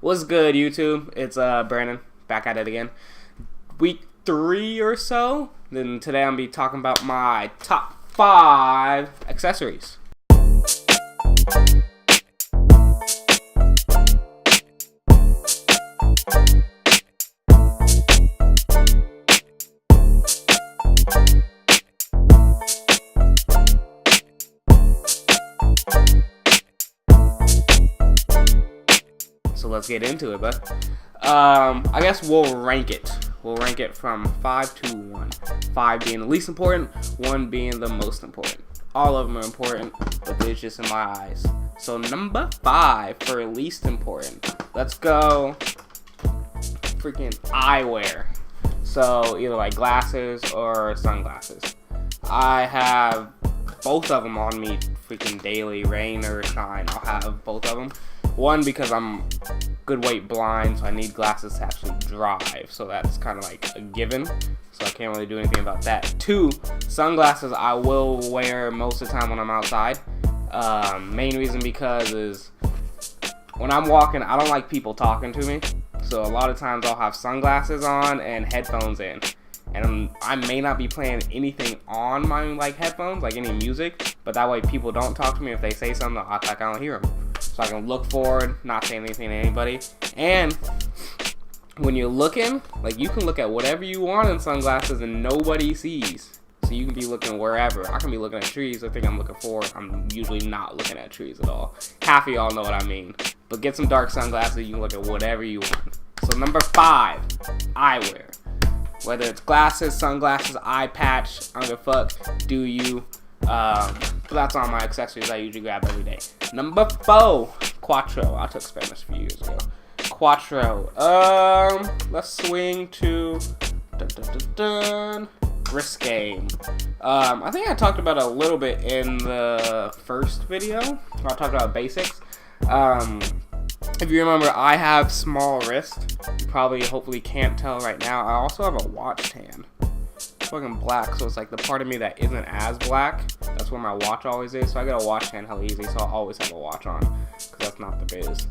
What's good, YouTube? It's Brandon, back at it again. Week 3 or so. Then today I'm gonna be talking about my top 5 accessories. So let's get into it, but I guess we'll rank it. We'll rank it from 5 to 1. 5 being the least important, 1 being the most important. All of them are important, but they're just in my eyes. So number 5 for least important. Let's go freaking eyewear. So either like glasses or sunglasses. I have both of them on me freaking daily, rain or shine. I'll have both of them. One, because I'm good weight blind, so I need glasses to actually drive. So that's kind of like a given. So I can't really do anything about that. 2, sunglasses I will wear most of the time when I'm outside. Main reason because is when I'm walking, I don't like people talking to me. So a lot of times I'll have sunglasses on and headphones in. And I may not be playing anything on my headphones, like any music, but that way people don't talk to me. If they say something, I'll act like I don't hear them. So I can look forward, not say anything to anybody. And when you're looking, you can look at whatever you want in sunglasses and nobody sees. So you can be looking wherever. I can be looking at trees. I think I'm looking forward. I'm usually not looking at trees at all. Half of y'all know what I mean. But get some dark sunglasses. You can look at whatever you want. So number 5, eyewear. Whether it's glasses, sunglasses, eye patch, I don't give a fuck, do you. But that's all my accessories I usually grab every day. Number 4, Quattro. I took Spanish a few years ago. Quattro. Let's swing to wrist game. I think I talked about it a little bit in the first video. I talked about basics. If you remember, I have small wrist. You probably, hopefully can't tell right now. I also have a watch tan. It's fucking black, so it's like the part of me that isn't as black. That's where my watch always is. So I get a watch tan hella easy, so I'll always have a watch on. Because that's not the biz.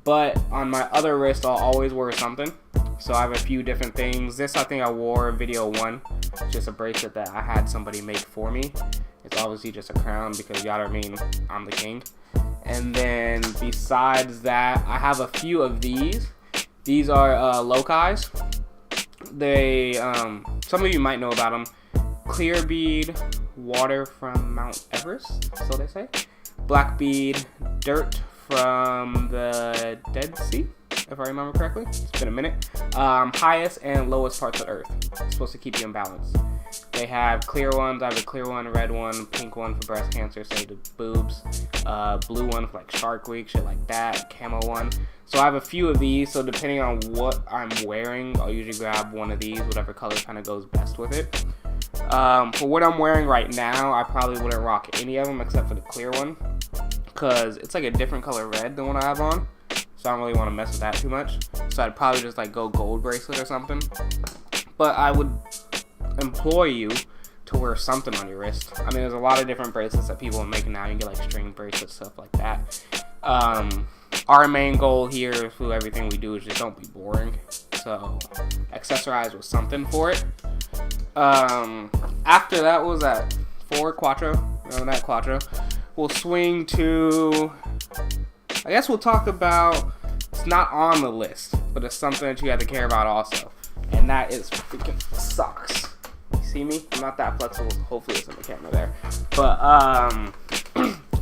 But on my other wrist, I'll always wear something. So I have a few different things. This, I think I wore video 1. It's just a bracelet that I had somebody make for me. It's obviously just a crown because y'all know what I mean, I'm the king. And then besides that, I have a few of these. These are Locais. They, some of you might know about them. Clear bead, water from Mount Everest, so they say. Black bead, dirt from the Dead Sea, if I remember correctly. It's been a minute. Highest and lowest parts of Earth. It's supposed to keep you in balance. They have clear ones. I have a clear one, red one, pink one for breast cancer, say the boobs. Blue one for Shark Week, shit like that. Camo one. So I have a few of these. So depending on what I'm wearing, I'll usually grab one of these, whatever color kind of goes best with it. For what I'm wearing right now, I probably wouldn't rock any of them except for the clear one, because it's like a different color red than what I have on. So I don't really want to mess with that too much. So I'd probably just go gold bracelet or something. But I would implore you to wear something on your wrist. I mean, there's a lot of different bracelets that people are making now. You can get string bracelets, stuff like that. Our main goal here through everything we do is just don't be boring. So accessorize with something for it. After that, what was that? 4, Quattro. Remember that, Quattro? We'll swing to, I guess we'll talk about, it's not on the list, but it's something that you have to care about also. And that is freaking socks. You see me? I'm not that flexible. Hopefully it's in the camera there. But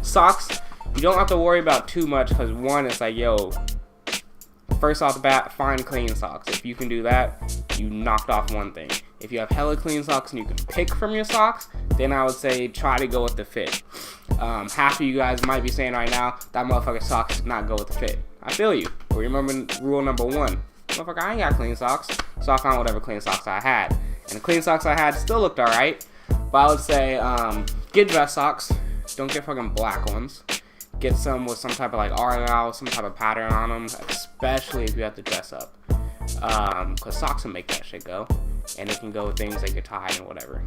socks, you don't have to worry about too much, because one, it's first off the bat, find clean socks. If you can do that, you knocked off one thing. If you have hella clean socks and you can pick from your socks, then I would say try to go with the fit. Half of you guys might be saying right now, that motherfucker socks did not go with the fit. I feel you. But remember rule number 1. Motherfucker, I ain't got clean socks. So I found whatever clean socks I had. And the clean socks I had still looked alright. But I would say, get dress socks. Don't get fucking black ones. Get some with some type of argyle, some type of pattern on them. Especially if you have to dress up. Because socks will make that shit go. And it can go with things like your tie and whatever.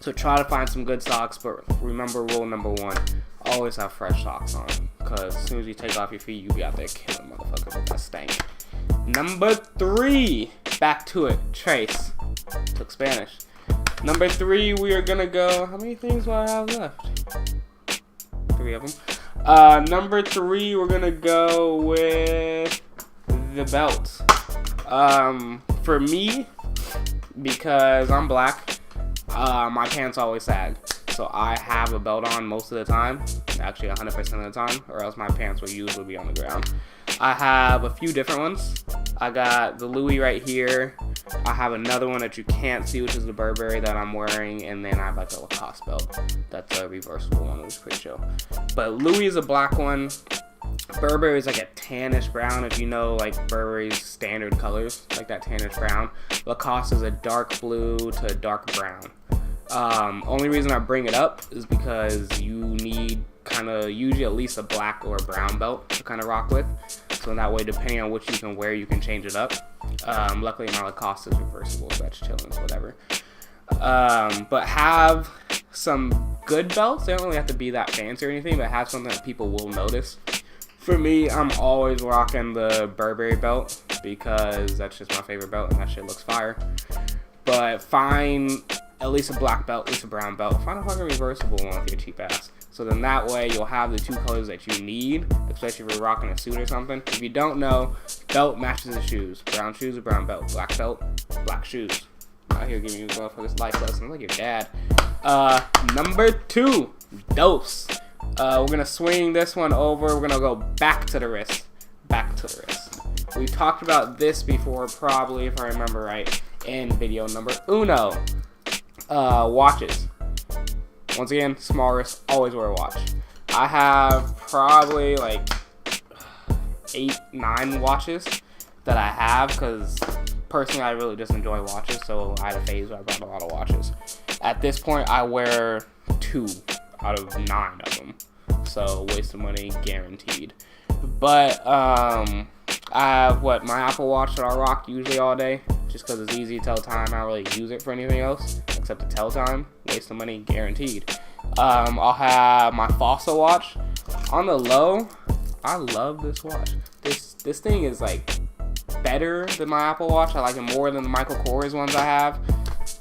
So try to find some good socks, but remember rule number 1, always have fresh socks on. Because as soon as you take off your feet, you be out there killing motherfuckers. motherfuckers with that stank. Number 3, back to it. Trace. Took Spanish. Number 3, we are gonna go. How many things do I have left? 3 of them. Number 3, we're gonna go with the belt. For me, because I'm black, my pants always sag. So I have a belt on most of the time, actually 100% of the time, or else my pants will usually be on the ground. I have a few different ones. I got the Louis right here. I have another one that you can't see, which is the Burberry that I'm wearing, and then I have like a Lacoste belt. That's a reversible one, which is pretty chill. But Louis is a black one. Burberry is like a tannish brown, if you know like Burberry's standard colors, like that tannish brown. Lacoste is a dark blue to a dark brown. Only reason I bring it up is because you need kind of usually at least a black or a brown belt to kind of rock with. So in that way, depending on which you can wear, you can change it up. Luckily my Lacoste is reversible, so that's chilling, so whatever. But have some good belts. They don't really have to be that fancy or anything, but have something that people will notice. For me, I'm always rocking the Burberry belt because that's just my favorite belt and that shit looks fire. But find at least a black belt, at least a brown belt. Find a fucking reversible one with your cheap ass. So then that way you'll have the 2 colors that you need, especially if you're rocking a suit or something. If you don't know, belt matches the shoes. Brown shoes, a brown belt. Black belt, black shoes. Out here giving you motherfuckers life lessons like your dad. Number 2, dose. We're gonna swing this one over. We're gonna go back to the wrist. Back to the wrist. We talked about this before, probably, if I remember right, in video number 1. Watches. Once again, small wrist, always wear a watch. I have probably like 8, 9 watches that I have because personally I really just enjoy watches, so I had a phase where I bought a lot of watches. At this point, I wear 2 out of 9 of them, so waste of money guaranteed. But I have my Apple Watch that I rock usually all day, just because it's easy to tell time. I don't really use it for anything else except to tell time. Waste of money guaranteed. I'll have my Fossil watch. On the low, I love this watch. This thing is like better than my Apple Watch. I like it more than the Michael Kors ones I have.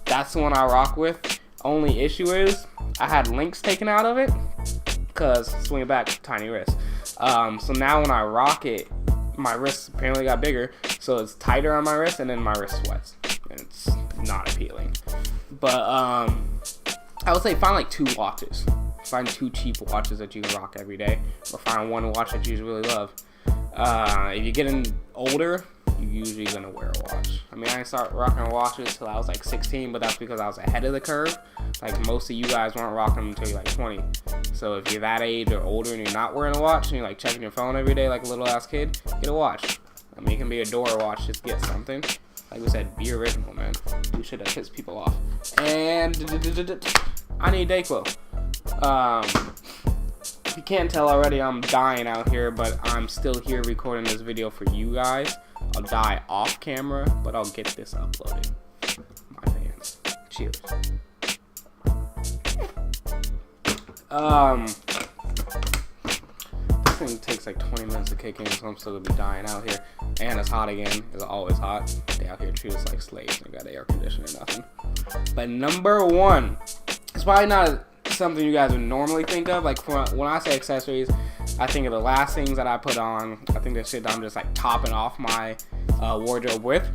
That's the one I rock with. Only issue is I had links taken out of it because swing it back, tiny wrist. So now when I rock it, my wrist apparently got bigger, so it's tighter on my wrist, and then my wrist sweats, and it's not appealing. But I would say find like 2 watches. Find 2 cheap watches that you can rock every day, or find 1 watch that you really love. If you're getting older, you're usually gonna wear a watch. I mean, I didn't start rocking watches till I was like 16, but that's because I was ahead of the curve. Like most of you guys weren't rocking them until you're like 20. So if you're that age or older and you're not wearing a watch and you're like checking your phone every day like a little ass kid, get a watch. I mean, it can be a door watch, just get something. Like we said, be original, man. Do shit that pisses people off. And I need Dayquil. If you can't tell already, I'm dying out here, but I'm still here recording this video for you guys. I'll die off camera, but I'll get this uploaded. My fans. Cheers. This thing takes like 20 minutes to kick in, so I'm still gonna be dying out here. And it's hot again. It's always hot. They out here treat us like slaves. They got air conditioning or nothing. But number 1, it's probably not something you guys would normally think of. Like when I say accessories, I think of the last things that I put on. I think the shit that I'm just like topping off my wardrobe with.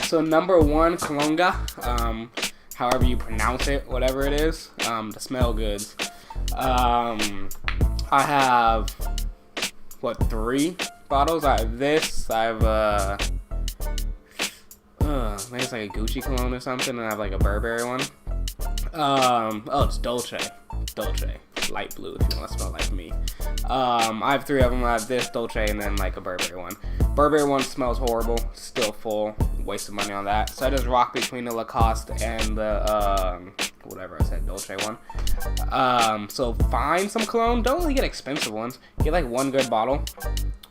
So number 1, Kalonga. However you pronounce it, whatever it is, the smell goods. I have 3 bottles. I have this. I have maybe it's like a Gucci cologne or something, and I have like a Burberry one. Oh, it's Dolce, light blue if you want to smell like me. I have 3 of them. I have this, Dolce, and then like a Burberry one. Burberry one smells horrible, still full, wasted money on that. So I just rock between the Lacoste and the whatever I said, Dolce one. So find some cologne. Don't really get expensive ones. Get like 1 good bottle.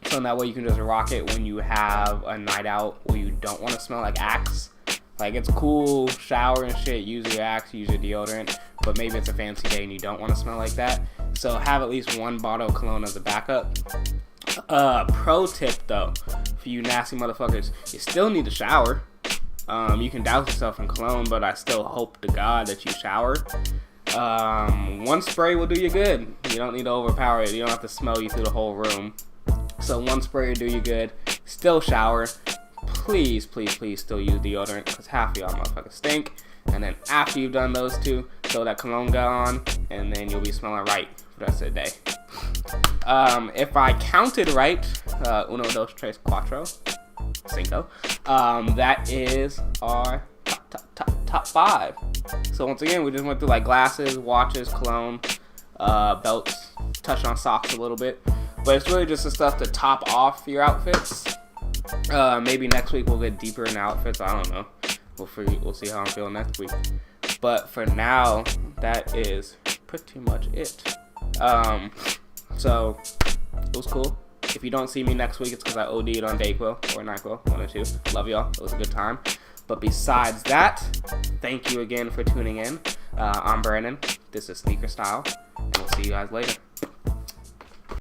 So in that way you can just rock it when you have a night out where you don't want to smell like Axe. Like, it's cool, shower and shit, use your Axe, use your deodorant, but maybe it's a fancy day and you don't want to smell like that. So have at least 1 bottle of cologne as a backup. Pro tip though, for you nasty motherfuckers, you still need to shower. You can douse yourself in cologne, but I still hope to God that you shower. One spray will do you good. You don't need to overpower it. You don't have to smell you through the whole room. So one spray will do you good. Still shower. Please, please, please still use deodorant, because half of y'all motherfuckers stink. And then after you've done those two, throw that cologne gun on, and then you'll be smelling right for the rest of the day. If I counted right, uno, dos, tres, cuatro, cinco, that is our top 5. So once again, we just went through like glasses, watches, cologne, belts, touched on socks a little bit. But it's really just the stuff to top off your outfits. Maybe next week we'll get deeper in outfits. I don't know. We'll see how I'm feeling next week. But for now, that is pretty much it. So it was cool. If you don't see me next week, it's because I OD'd on Dayquil or NyQuil, one or two. Love y'all. It was a good time. But besides that, thank you again for tuning in. I'm Brandon. This is sneakerSTYLE, and we'll see you guys later.